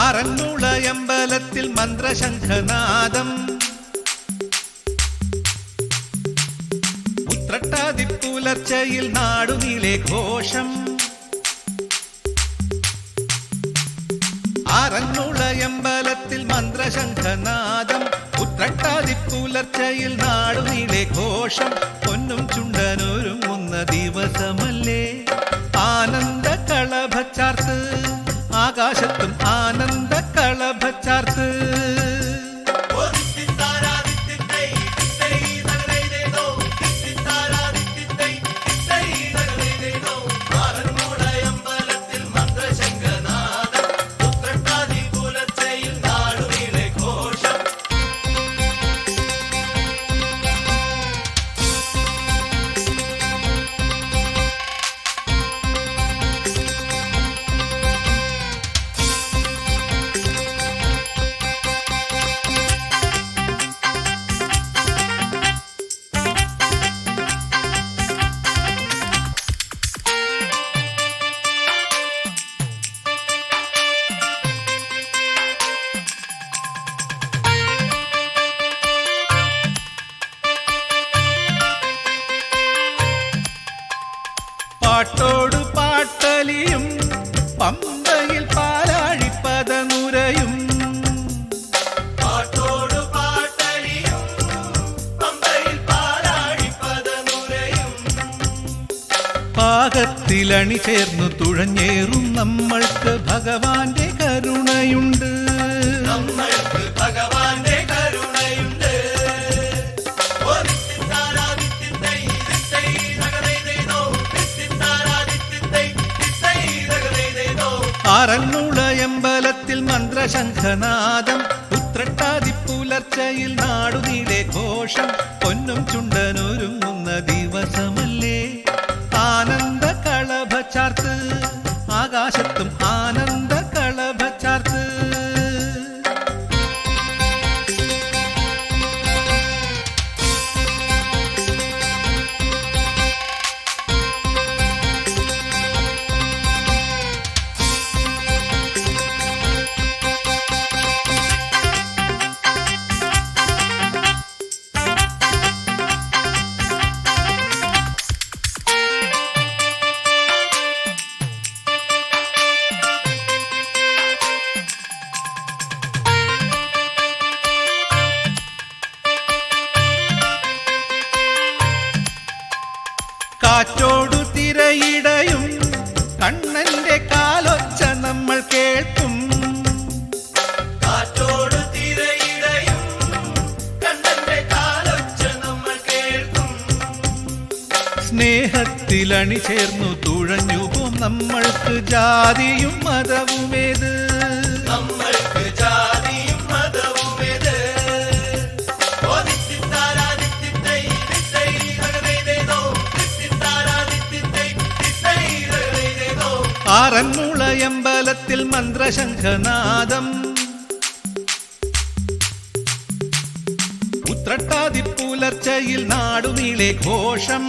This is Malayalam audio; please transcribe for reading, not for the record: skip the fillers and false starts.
ആറന്മുളയമ്പലത്തിൽ മന്ത്രശംഖനാദം ഉത്രട്ടാതിപ്പുലർച്ചയിൽ നാടുനീളെ ഘോഷം ആറന്മുളയമ്പലത്തിൽ മന്ത്രശംഖനാദം ഉത്രട്ടാതിപ്പുലർച്ചയിൽ നാടുനീളെ ഘോഷം പൊന്നും ചുണ്ടനൊരുങ്ങുന്ന ദിവസമല്ലേ ആനന്ദ കളഭച്ചാർത്ത് ആകാശത്തും ആനന്ദ കളഭച്ചാർത്ത് പാട്ടോടു പാട്ടലിയും പമ്പയിൽ പാലാഴിപ്പദനുരയും പാട്ടോടു പാട്ടലിയും പമ്പയിൽ പാലാഴിപ്പദനുരയും പാകത്തിലണി ചേർന്നു തുഴഞ്ഞേറും നമ്മൾക്ക് ഭഗവാന്റെ കരുണയുണ്ട് നമ്മൾക്ക് ഭഗവാന്റെ കരുണയുണ്ട് ആറന്മുളയമ്പലത്തിൽ മന്ത്രശംഖനാദം ഉത്രട്ടാതിപ്പുലർച്ചയിൽ നാടുനീളെ ഘോഷം പൊന്നും ചുണ്ടനൊരുങ്ങുന്ന ദിവസമല്ലേ ആനന്ദ കളഭച്ചാർത്ത് ആകാശത്തും ആനന്ദ കളഭച്ചാർത്ത് കാറ്റോടു തിരയിടയും കണ്ണന്റെ കാലൊച്ച നമ്മൾ കേൾക്കും കാറ്റോടു തിരയിടയും കണ്ണന്റെ കാലൊച്ച നമ്മൾ കേൾക്കും സ്നേഹത്തിലണി ചേർന്നു തുഴഞ്ഞുപോം നമ്മൾക്ക് ജാതിയും മതവുമേത് നമ്മൾക്ക് ജാതിയും മതവുമേത് ആറന്മുളയമ്പലത്തിൽ മന്ത്രശംഖനാദം ഉത്രട്ടാതിപ്പുലർച്ചയിൽ നാടുനീളെ ഘോഷം